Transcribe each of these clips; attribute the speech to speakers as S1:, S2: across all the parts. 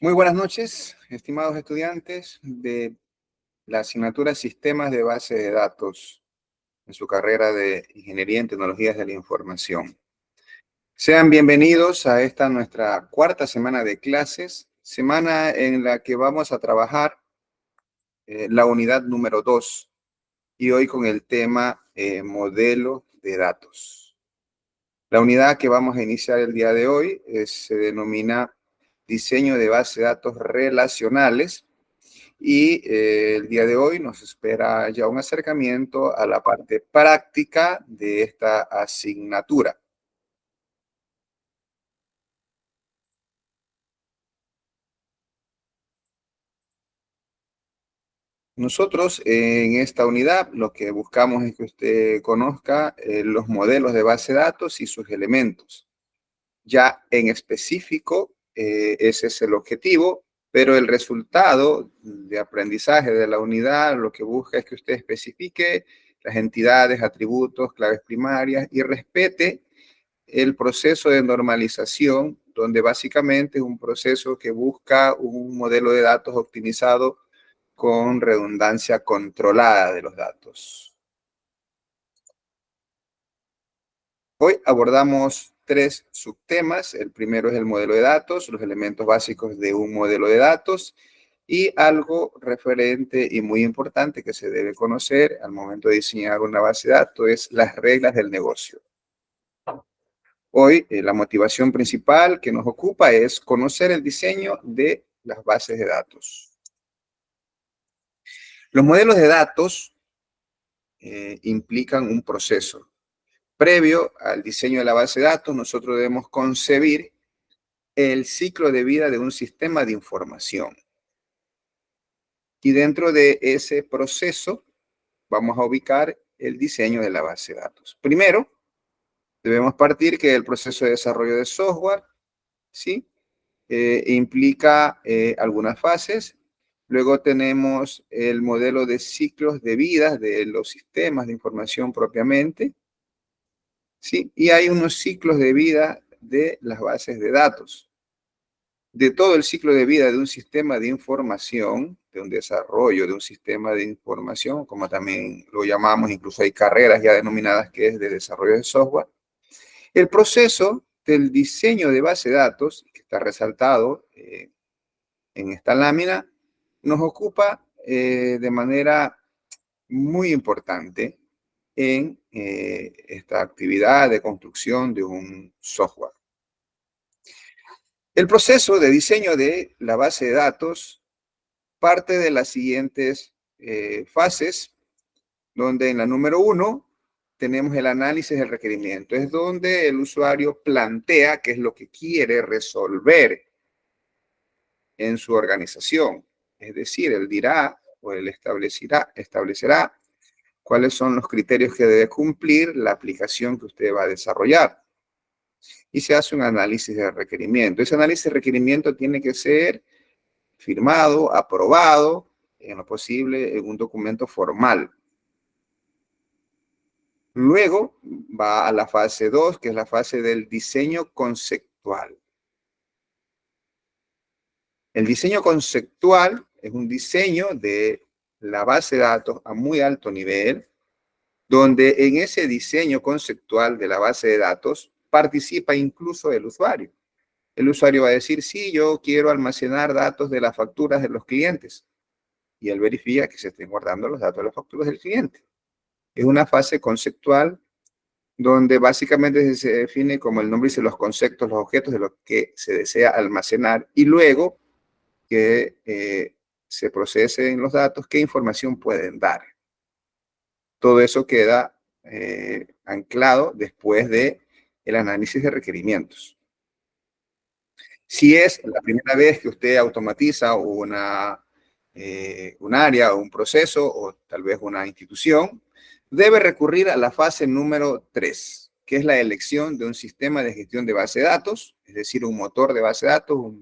S1: Muy buenas noches, estimados estudiantes de la asignatura Sistemas de Base de Datos en su carrera de Ingeniería en Tecnologías de la Información. Sean bienvenidos a esta nuestra cuarta semana de clases, semana en la que vamos a trabajar la unidad número 2 y hoy con el tema modelo de datos. La unidad que vamos a iniciar el día de hoy se denomina diseño de base de datos relacionales. Y el día de hoy nos espera ya un acercamiento a la parte práctica de esta asignatura. Nosotros en esta unidad lo que buscamos es que usted conozca los modelos de base de datos y sus elementos. Ya en específico, ese es el objetivo, pero el resultado de aprendizaje de la unidad lo que busca es que usted especifique las entidades, atributos, claves primarias y respete el proceso de normalización, donde básicamente es un proceso que busca un modelo de datos optimizado con redundancia controlada de los datos. Hoy abordamos tres subtemas. El primero es el modelo de datos, los elementos básicos de un modelo de datos y algo referente y muy importante que se debe conocer al momento de diseñar una base de datos es las reglas del negocio. Hoy la motivación principal que nos ocupa es conocer el diseño de las bases de datos. Los modelos de datos implican un proceso. Previo al diseño de la base de datos, nosotros debemos concebir el ciclo de vida de un sistema de información. Y dentro de ese proceso vamos a ubicar el diseño de la base de datos. Primero, debemos partir que el proceso de desarrollo de software, ¿sí? Implica algunas fases. Luego tenemos el modelo de ciclos de vida de los sistemas de información propiamente, ¿sí? Y hay unos ciclos de vida de las bases de datos. De todo el ciclo de vida de un sistema de información, de un desarrollo de un sistema de información, como también lo llamamos, incluso hay carreras ya denominadas que es de desarrollo de software. El proceso del diseño de base de datos, que está resaltado en esta lámina, nos ocupa de manera muy importante en esta actividad de construcción de un software. El proceso de diseño de la base de datos parte de las siguientes fases, donde en la número 1 tenemos el análisis del requerimiento. Es donde el usuario plantea qué es lo que quiere resolver en su organización. Es decir, él dirá o él establecerá cuáles son los criterios que debe cumplir la aplicación que usted va a desarrollar. Y se hace un análisis de requerimiento. Ese análisis de requerimiento tiene que ser firmado, aprobado, en lo posible, en un documento formal. Luego va a la fase 2, que es la fase del diseño conceptual. El diseño conceptual es un diseño de la base de datos a muy alto nivel, donde en ese diseño conceptual de la base de datos participa incluso el usuario. El usuario va a decir, sí, yo quiero almacenar datos de las facturas de los clientes. Y él verifica que se estén guardando los datos de las facturas del cliente. Es una fase conceptual donde básicamente se define, como el nombre dice, los conceptos, los objetos de lo que se desea almacenar y luego que se procesen los datos, qué información pueden dar. Todo eso queda anclado después de el análisis de requerimientos. Si es la primera vez que usted automatiza un área o un proceso o tal vez una institución, debe recurrir a la fase número 3, que es la elección de un sistema de gestión de base de datos, es decir, un motor de base de datos,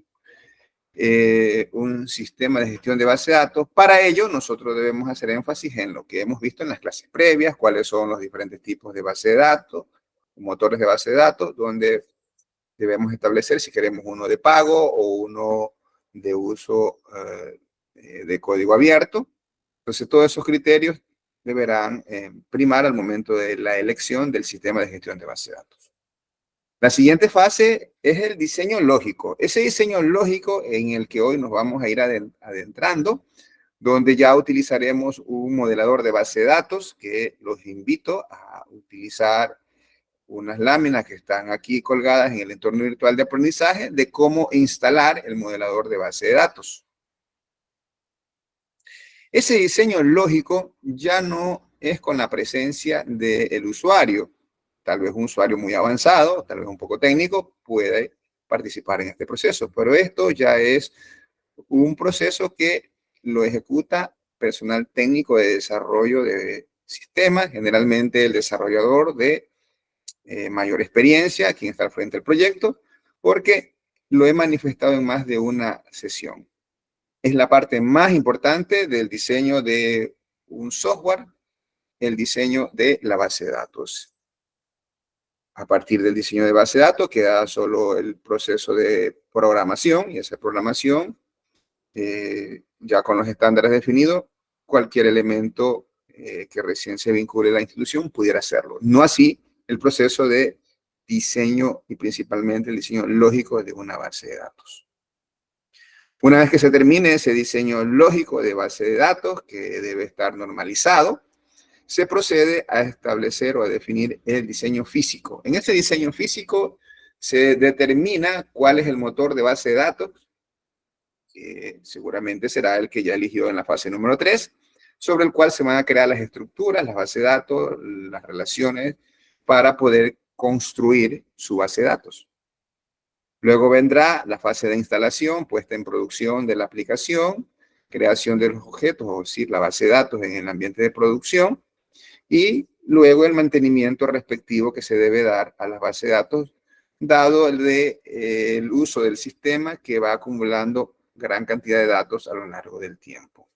S1: un sistema de gestión de base de datos. Para ello, nosotros debemos hacer énfasis en lo que hemos visto en las clases previas, cuáles son los diferentes tipos de base de datos, motores de base de datos, donde debemos establecer si queremos uno de pago o uno de uso de código abierto. Entonces, todos esos criterios deberán primar al momento de la elección del sistema de gestión de base de datos. La siguiente fase es el diseño lógico. Ese diseño lógico en el que hoy nos vamos a ir adentrando, donde ya utilizaremos un modelador de base de datos, que los invito a utilizar unas láminas que están aquí colgadas en el entorno virtual de aprendizaje de cómo instalar el modelador de base de datos. Ese diseño lógico ya no es con la presencia del usuario. Tal vez un usuario muy avanzado, tal vez un poco técnico, puede participar en este proceso, pero esto ya es un proceso que lo ejecuta personal técnico de desarrollo de sistemas, generalmente el desarrollador de mayor experiencia, quien está al frente del proyecto, porque lo he manifestado en más de una sesión. Es la parte más importante del diseño de un software, el diseño de la base de datos. A partir del diseño de base de datos queda solo el proceso de programación, y esa programación, ya con los estándares definidos, cualquier elemento que recién se vincule a la institución pudiera hacerlo. No así el proceso de diseño y principalmente el diseño lógico de una base de datos. Una vez que se termine ese diseño lógico de base de datos, que debe estar normalizado, se procede a establecer o a definir el diseño físico. En ese diseño físico se determina cuál es el motor de base de datos, que seguramente será el que ya eligió en la fase número 3, sobre el cual se van a crear las estructuras, las bases de datos, las relaciones, para poder construir su base de datos. Luego vendrá la fase de instalación, puesta en producción de la aplicación, creación de los objetos, es decir, la base de datos en el ambiente de producción, y luego el mantenimiento respectivo que se debe dar a la base de datos, dado el uso del sistema que va acumulando gran cantidad de datos a lo largo del tiempo.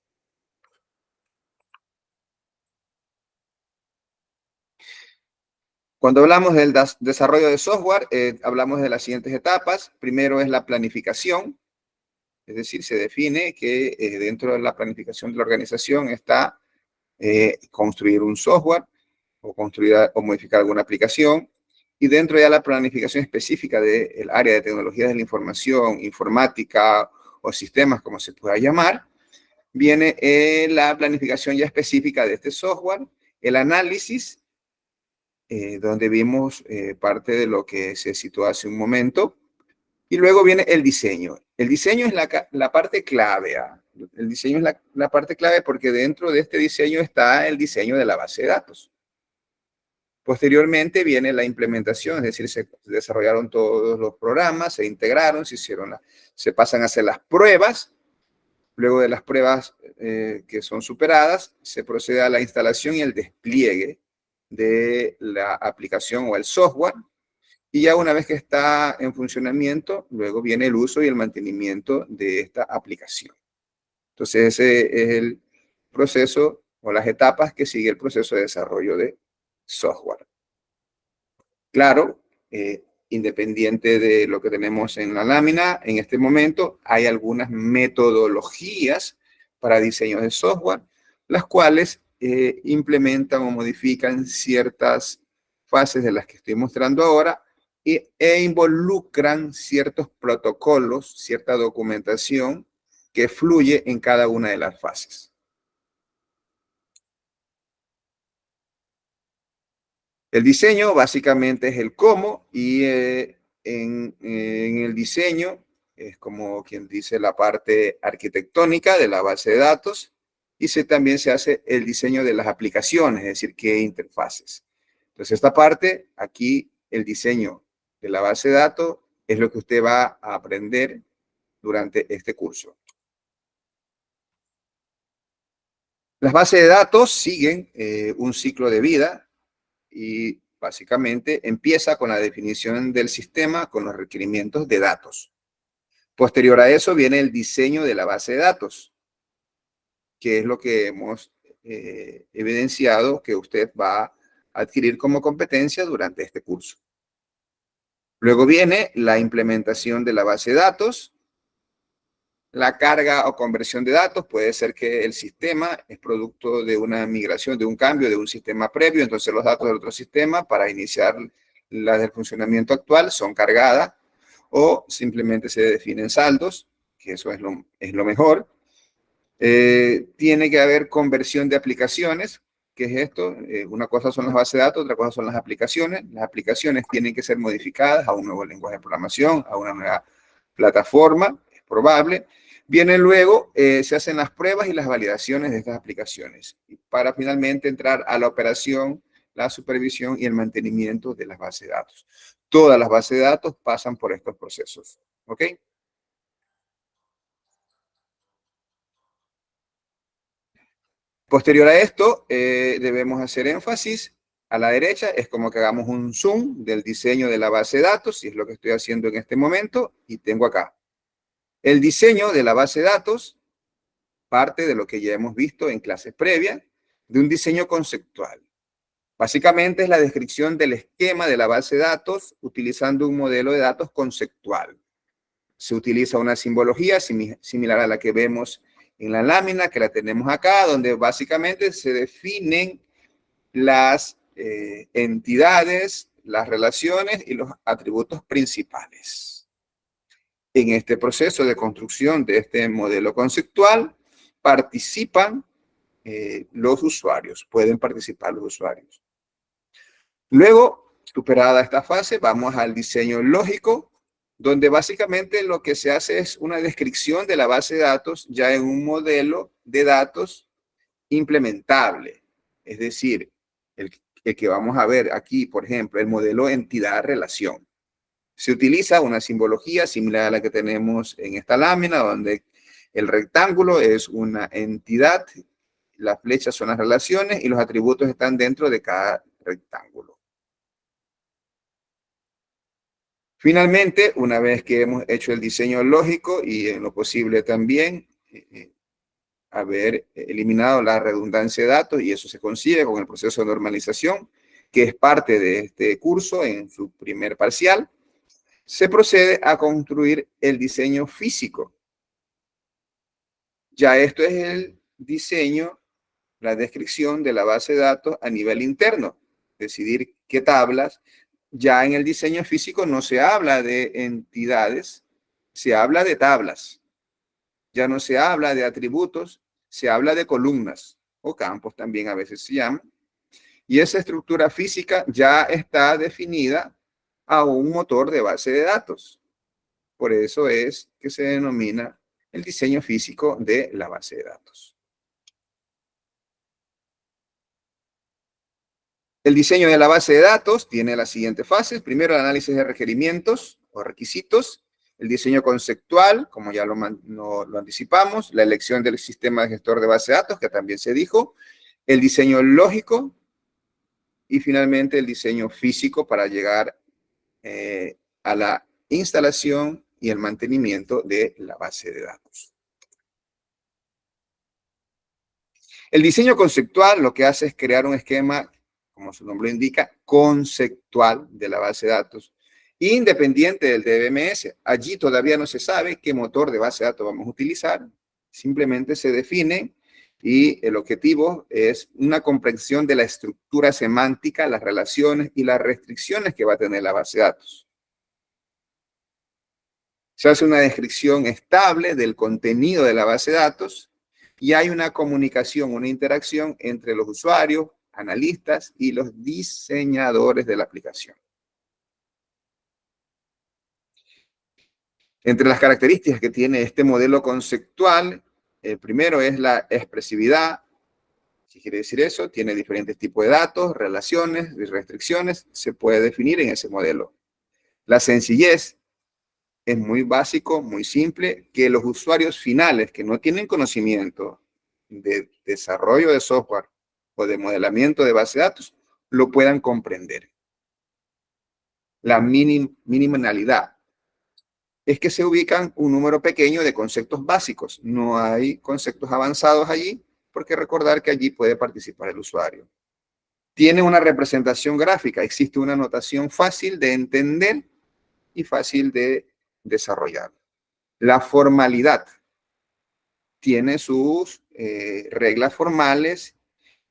S1: Cuando hablamos del desarrollo de software, hablamos de las siguientes etapas. Primero es la planificación, es decir, se define que dentro de la planificación de la organización está construir un software o construir o modificar alguna aplicación. Y dentro de la planificación específica del área de tecnologías de la información, informática o sistemas, como se pueda llamar, viene la planificación ya específica de este software, el análisis, donde vimos parte de lo que se citó hace un momento, y luego viene el diseño. El diseño es la parte clave. El diseño es la parte clave porque dentro de este diseño está el diseño de la base de datos. Posteriormente viene la implementación, es decir, se desarrollaron todos los programas, se integraron, se pasan a hacer las pruebas. Luego de las pruebas que son superadas, se procede a la instalación y el despliegue de la aplicación o el software. Y ya una vez que está en funcionamiento, luego viene el uso y el mantenimiento de esta aplicación. Entonces, ese es el proceso o las etapas que sigue el proceso de desarrollo de software. Claro, independiente de lo que tenemos en la lámina, en este momento hay algunas metodologías para diseño de software, las cuales implementan o modifican ciertas fases de las que estoy mostrando ahora e involucran ciertos protocolos, cierta documentación que fluye en cada una de las fases. El diseño básicamente es el cómo y en el diseño es como quien dice la parte arquitectónica de la base de datos y también se hace el diseño de las aplicaciones, es decir, qué interfaces. Entonces esta parte, aquí el diseño de la base de datos es lo que usted va a aprender durante este curso. Las bases de datos siguen un ciclo de vida y básicamente empieza con la definición del sistema con los requerimientos de datos. Posterior a eso viene el diseño de la base de datos, que es lo que hemos evidenciado que usted va a adquirir como competencia durante este curso. Luego viene la implementación de la base de datos La carga o conversión de datos puede ser que el sistema es producto de una migración, de un cambio de un sistema previo, entonces los datos del otro sistema para iniciar la del funcionamiento actual son cargadas o simplemente se definen saldos, que eso es lo mejor. Tiene que haber conversión de aplicaciones. ¿Qué es esto? Una cosa son las bases de datos, otra cosa son las aplicaciones. Las aplicaciones tienen que ser modificadas a un nuevo lenguaje de programación, a una nueva plataforma, es probable. Vienen luego, se hacen las pruebas y las validaciones de estas aplicaciones para finalmente entrar a la operación, la supervisión y el mantenimiento de las bases de datos. Todas las bases de datos pasan por estos procesos. ¿Ok? Posterior a esto, debemos hacer énfasis a la derecha, es como que hagamos un zoom del diseño de la base de datos, y es lo que estoy haciendo en este momento, y tengo acá. El diseño de la base de datos parte de lo que ya hemos visto en clases previas, de un diseño conceptual. Básicamente es la descripción del esquema de la base de datos utilizando un modelo de datos conceptual. Se utiliza una simbología similar a la que vemos en la lámina, que la tenemos acá, donde básicamente se definen las entidades, las relaciones y los atributos principales. En este proceso de construcción de este modelo conceptual participan los usuarios, pueden participar los usuarios. Luego, superada esta fase, vamos al diseño lógico, donde básicamente lo que se hace es una descripción de la base de datos ya en un modelo de datos implementable. Es decir, el que vamos a ver aquí, por ejemplo, el modelo entidad-relación. Se utiliza una simbología similar a la que tenemos en esta lámina, donde el rectángulo es una entidad, las flechas son las relaciones y los atributos están dentro de cada rectángulo. Finalmente, una vez que hemos hecho el diseño lógico y en lo posible también haber eliminado la redundancia de datos, y eso se consigue con el proceso de normalización, que es parte de este curso en su primer parcial, se procede a construir el diseño físico. Ya esto es el diseño, la descripción de la base de datos a nivel interno, decidir qué tablas. Ya en el diseño físico no se habla de entidades, se habla de tablas. Ya no se habla de atributos, se habla de columnas o campos también a veces se llaman. Y esa estructura física ya está definida a un motor de base de datos. Por eso es que se denomina el diseño físico de la base de datos. El diseño de la base de datos tiene las siguientes fases. Primero, el análisis de requerimientos o requisitos. El diseño conceptual, como ya lo anticipamos. La elección del sistema de gestor de base de datos, que también se dijo. El diseño lógico. Y finalmente, el diseño físico para llegar a la instalación y el mantenimiento de la base de datos. El diseño conceptual lo que hace es crear un esquema, como su nombre indica, conceptual de la base de datos, independiente del DBMS. Allí todavía no se sabe qué motor de base de datos vamos a utilizar, simplemente se define y el objetivo es una comprensión de la estructura semántica, las relaciones y las restricciones que va a tener la base de datos. Se hace una descripción estable del contenido de la base de datos y hay una comunicación, una interacción entre los usuarios, analistas y los diseñadores de la aplicación. Entre las características que tiene este modelo conceptual, el primero es la expresividad. ¿Qué quiere decir eso? Tiene diferentes tipos de datos, relaciones y restricciones. Se puede definir en ese modelo. La sencillez es muy básico, muy simple, que los usuarios finales que no tienen conocimiento de desarrollo de software o de modelamiento de base de datos lo puedan comprender. La minimalidad es que se ubican un número pequeño de conceptos básicos. No hay conceptos avanzados allí, porque recordar que allí puede participar el usuario. Tiene una representación gráfica, existe una notación fácil de entender y fácil de desarrollar. La formalidad tiene sus reglas formales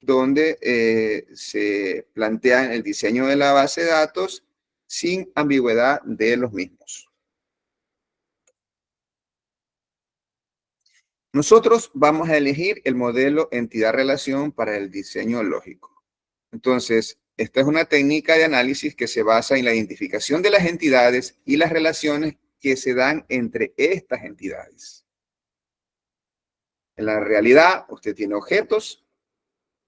S1: donde se plantea el diseño de la base de datos sin ambigüedad de los mismos. Nosotros vamos a elegir el modelo entidad-relación para el diseño lógico. Entonces, esta es una técnica de análisis que se basa en la identificación de las entidades y las relaciones que se dan entre estas entidades. En la realidad, usted tiene objetos,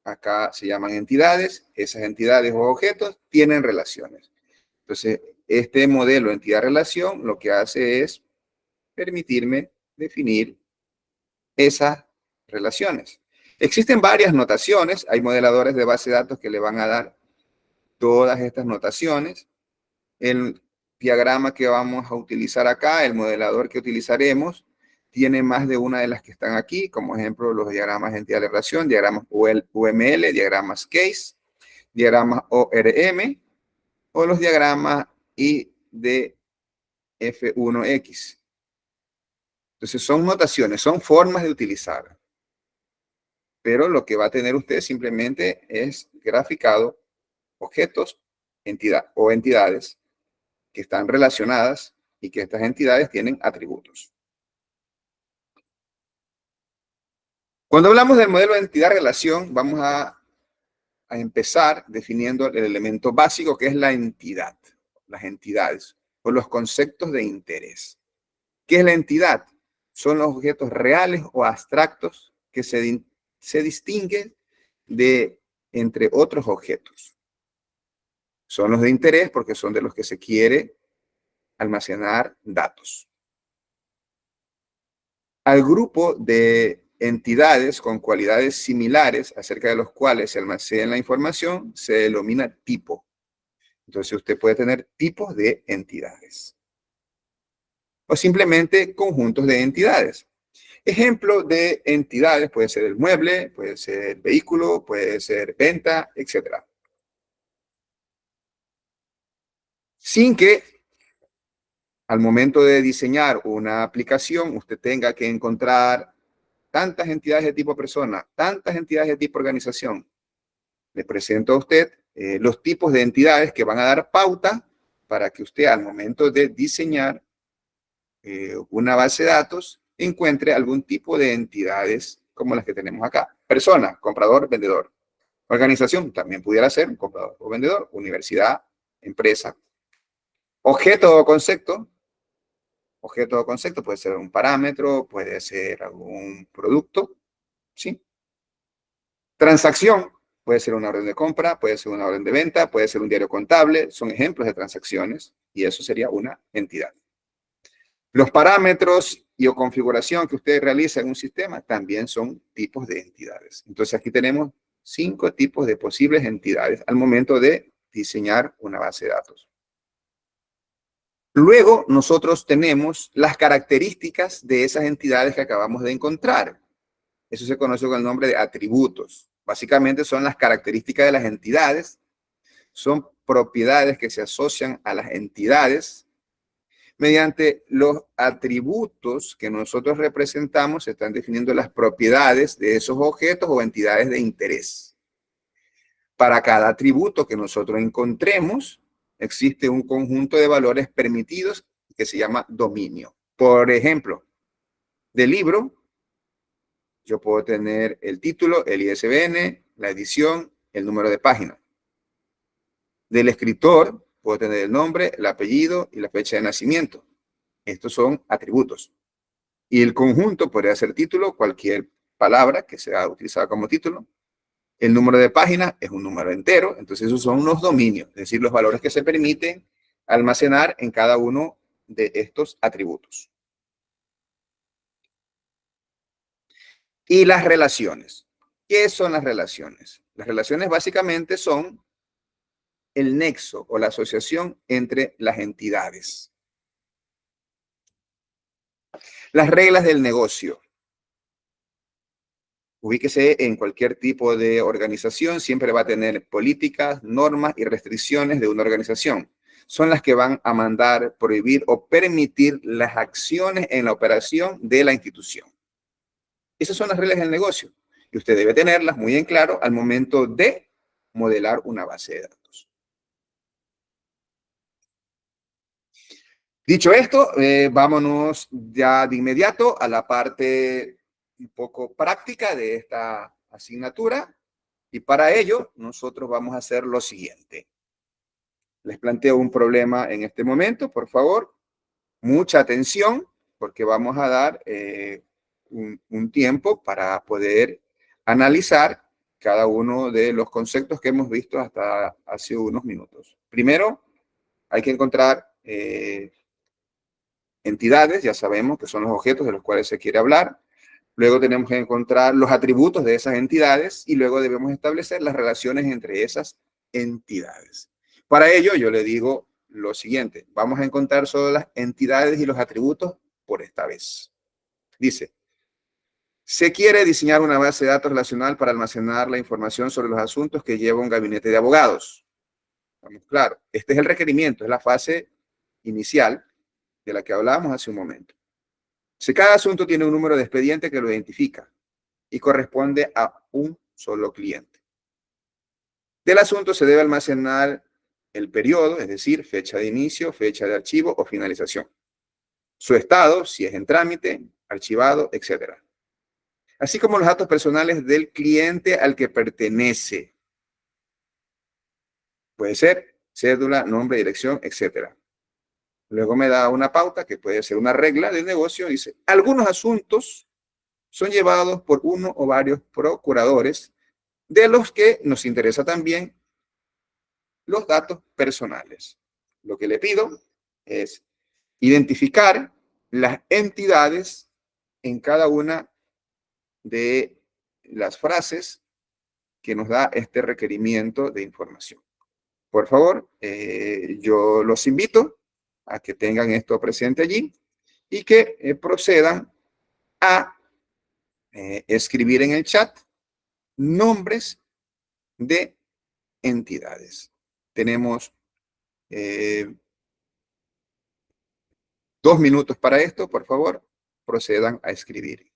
S1: acá se llaman entidades, esas entidades o objetos tienen relaciones. Entonces, este modelo entidad-relación lo que hace es permitirme definir esas relaciones. Existen varias notaciones, hay modeladores de base de datos que le van a dar todas estas notaciones. El diagrama que vamos a utilizar acá, el modelador que utilizaremos, tiene más de una de las que están aquí, como ejemplo los diagramas de entidad de relación, diagramas UML, diagramas case, diagramas ORM o los diagramas IDF1X. Entonces son notaciones, son formas de utilizar. Pero lo que va a tener usted simplemente es graficado objetos, entidades que están relacionadas y que estas entidades tienen atributos. Cuando hablamos del modelo de entidad-relación, vamos a empezar definiendo el elemento básico que es la entidad, las entidades o los conceptos de interés. ¿Qué es la entidad? Son los objetos reales o abstractos que se distinguen entre otros objetos. Son los de interés porque son de los que se quiere almacenar datos. Al grupo de entidades con cualidades similares acerca de los cuales se almacena la información se denomina tipo. Entonces usted puede tener tipos de entidades. O simplemente conjuntos de entidades. Ejemplo de entidades puede ser el mueble, puede ser el vehículo, puede ser venta, etc. Sin que al momento de diseñar una aplicación usted tenga que encontrar tantas entidades de tipo persona, tantas entidades de tipo organización. Le presento a usted los tipos de entidades que van a dar pauta para que usted al momento de diseñar una base de datos encuentre algún tipo de entidades como las que tenemos acá. Persona, comprador, vendedor. Organización, también pudiera ser un comprador o vendedor. Universidad, empresa. Objeto o concepto. Objeto o concepto puede ser un parámetro, puede ser algún producto, ¿sí? Transacción, puede ser una orden de compra, puede ser una orden de venta, puede ser un diario contable, son ejemplos de transacciones y eso sería una entidad. Los parámetros y o configuración que usted realiza en un sistema también son tipos de entidades. Entonces aquí tenemos 5 tipos de posibles entidades al momento de diseñar una base de datos. Luego nosotros tenemos las características de esas entidades que acabamos de encontrar. Eso se conoce con el nombre de atributos. Básicamente son las características de las entidades, son propiedades que se asocian a las entidades. Mediante los atributos que nosotros representamos, se están definiendo las propiedades de esos objetos o entidades de interés. Para cada atributo que nosotros encontremos, existe un conjunto de valores permitidos que se llama dominio. Por ejemplo, del libro, yo puedo tener el título, el ISBN, la edición, el número de página. Del escritor, puedo tener el nombre, el apellido y la fecha de nacimiento. Estos son atributos. Y el conjunto podría ser título, cualquier palabra que sea utilizada como título. El número de página es un número entero, entonces esos son los dominios, es decir, los valores que se permiten almacenar en cada uno de estos atributos. Y las relaciones. ¿Qué son las relaciones? Las relaciones básicamente son el nexo o la asociación entre las entidades. Las reglas del negocio. Ubíquese en cualquier tipo de organización, siempre va a tener políticas, normas y restricciones de una organización. Son las que van a mandar, prohibir o permitir las acciones en la operación de la institución. Esas son las reglas del negocio y usted debe tenerlas muy en claro al momento de modelar una base de datos. Dicho esto, vámonos ya de inmediato a la parte un poco práctica de esta asignatura y para ello nosotros vamos a hacer lo siguiente. Les planteo un problema en este momento, por favor, mucha atención porque vamos a dar un tiempo para poder analizar cada uno de los conceptos que hemos visto hasta hace unos minutos. Primero, hay que encontrar entidades, ya sabemos que son los objetos de los cuales se quiere hablar. Luego tenemos que encontrar los atributos de esas entidades y luego debemos establecer las relaciones entre esas entidades. Para ello, yo le digo lo siguiente. Vamos a encontrar solo las entidades y los atributos por esta vez. Dice, se quiere diseñar una base de datos relacional para almacenar la información sobre los asuntos que lleva un gabinete de abogados. Vamos, claro, este es el requerimiento, es la fase inicial de la que hablábamos hace un momento. Si cada asunto tiene un número de expediente que lo identifica y corresponde a un solo cliente. Del asunto se debe almacenar el periodo, es decir, fecha de inicio, fecha de archivo o finalización. Su estado, si es en trámite, archivado, etc. Así como los datos personales del cliente al que pertenece. Puede ser cédula, nombre, dirección, etc. Luego me da una pauta que puede ser una regla del negocio. Dice, algunos asuntos son llevados por uno o varios procuradores, de los que nos interesa también los datos personales. Lo que le pido es identificar las entidades en cada una de las frases que nos da este requerimiento de información. Por favor, yo los invito a que tengan esto presente allí y que procedan a escribir en el chat nombres de entidades. Tenemos 2 minutos para esto, por favor, procedan a escribir.